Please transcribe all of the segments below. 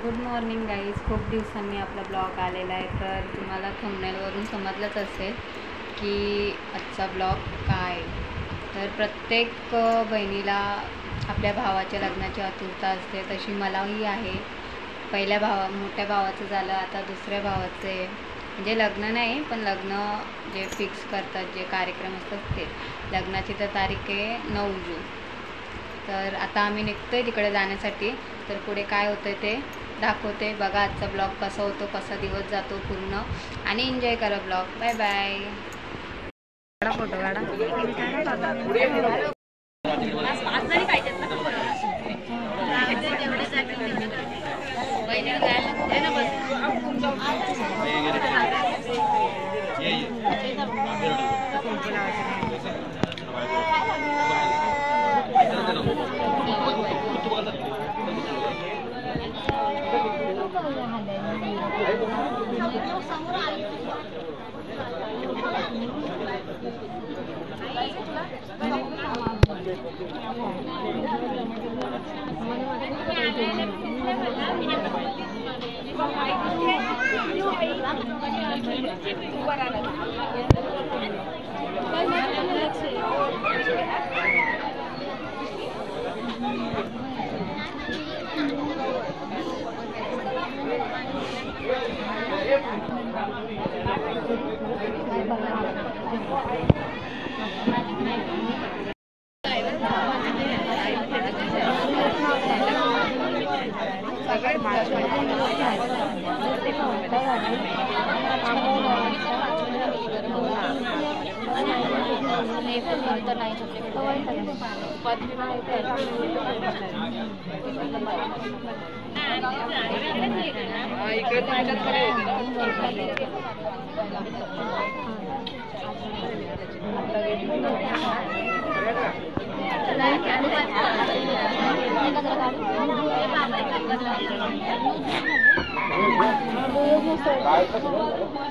Good morning guys. खूप दिवसांनी आपला ब्लॉग आलेला आहे. तर तुम्हाला थंबनेलवरून समजलंच असेल की आजचा ब्लॉग काय. तर प्रत्येक बहिणीला आपल्या भावाच्या लग्नाची आतुरता असते, तशी मलाही आहे. पहिल्या मोठ्या भावाचं झालं, आता दुसऱ्या भावाचं आहे. म्हणजे लग्न नाही, पण लग्न जे फिक्स करतात, जे कार्यक्रम असतात ते. लग्नाची तर तारीख आहे 9 जून. तर आता आम्ही निघतो आहे तिकडे जाण्यासाठी. तर पुढे काय होतं ते दाखवते. बघा आजचा ब्लॉग कसा होतो, कसा दिवस जातो पूर्ण, आणि एन्जॉय करा ब्लॉग. Bye bye. फोटो काढा.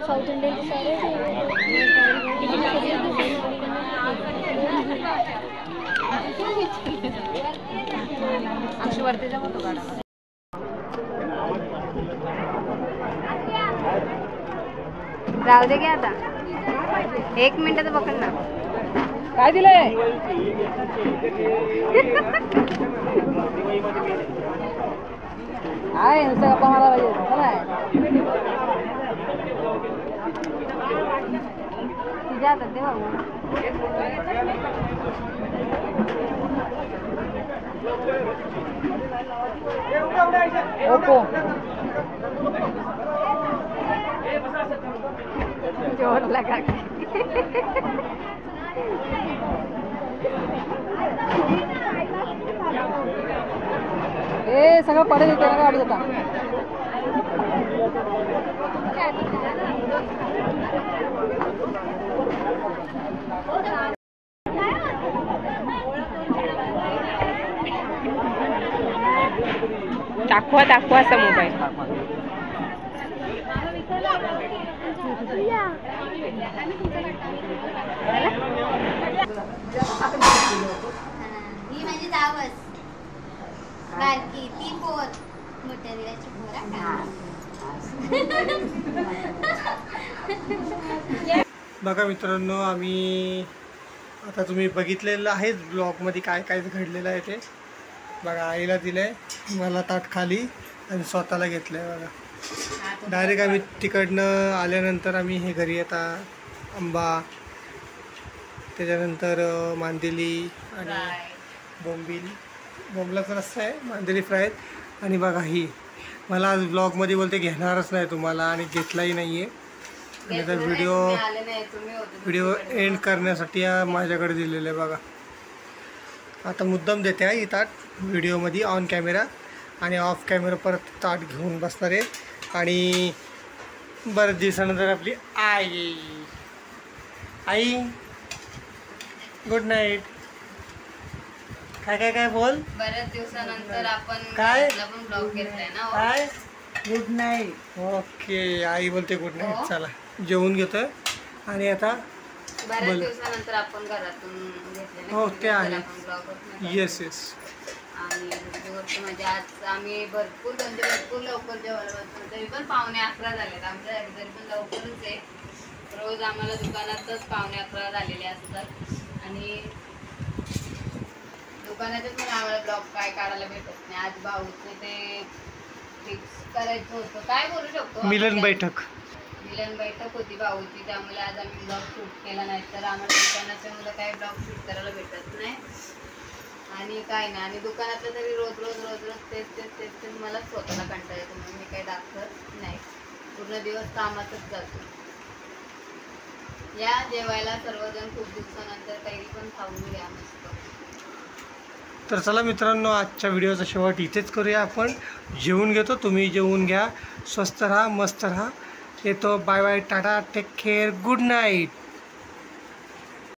साउथ इंडियन अक्षवरतीचा फोटो काढा. राहू दे की आता 1 मिनिटाचं पकड ना. काय दिलंय? आहे नुसतं गप्पा मारा पाहिजे. तुझ्या हातात दे बाबू. ओप्पो जोर लगा के. सगळं पडेल होते ना गाडी आता. दाखवा असा मोबाईल. ही माझी दावस बारकी ती पोर मोठ्या दिव्याची पोर. बघा मित्रांनो, आम्ही आता तुम्ही बघितलेलं आहेच ब्लॉगमध्ये काय काय घडलेलं आहे ते. बघा आईला दिलं आहे, मला ताट खाली आणि स्वतःला घेतलं आहे. बघा डायरेक्ट आम्ही तिकडनं आल्यानंतर आम्ही हे घरी आता आंबा, त्याच्यानंतर मांदेली आणि बोंबलाचा रस्सा आहे, मांदेली फ्राय. आणि बघा ही मला आज ब्लॉगमध्ये बोलते घेणारच नाही तुम्हाला, आणि घेतलाही नाही आहे. आणि तर व्हिडिओ एंड करण्यासाठी माझ्याकडे दिलेलं आहे. बघा आता मुद्दाम देते आहे ही ताट व्हिडिओमध्ये ऑन कॅमेरा, आणि ऑफ कॅमेरा परत ताट घेऊन बसणार आहे. आणि बऱ्याच दिवसानंतर आपली आई गुड नाईट. काय काय काय बोल. बऱ्याच दिवसानंतर आपण काय ब्लॉग घेतलाय ना. काय गुड नाईट. ओके आई बोलते गुड नाईट. चला जेवून घेतोय आणि आता बऱ्याच दिवसानंतर आपण घरातून घेतले. हो ते आहे. Yes yes. आणि दुसरी गोष्ट म्हणजे आज आम्ही भरपूर लवकर जेवायला बसतो. तरी पण 11:45 झालेत आमच्यासाठी, तरी पण लवकरच आहे. रोज आम्हाला दुकानातच 11:45 झालेले असतात आणि दुकानातच मला आम्हाला ब्लॉग काय काढायला भेटत नाही. आज भाऊचं ते फिक्स करायचं होतं, काय बोलू शकतो, मिलन बैठक होती भाऊची, त्यामुळे आज आम्ही ब्लॉग शूट केला नाही. तर आम्हाला दुकानाच्या मुलं काही ब्लॉग शूट करायला भेटत नाही आणि काय नाही. आणि दुकानातलं तरी रोज रोज रोज रोज तेच मला स्वतःला कंटाळा येतो, म्हणून मी काही दाखवत नाही. पूर्ण दिवस कामातच जातो. या जेवायला सर्वजण खूप दिवसानंतर काही पण खाऊन घ्या मस्त. तर चला मित्रांनो, आजच्या व्हिडिओचा शेवट इथेच करूया आपण. जेवून घेतो, तुम्ही जेवून घ्या, स्वस्त राहा, मस्त राहा. येतो, bye bye, tata, take care, good night.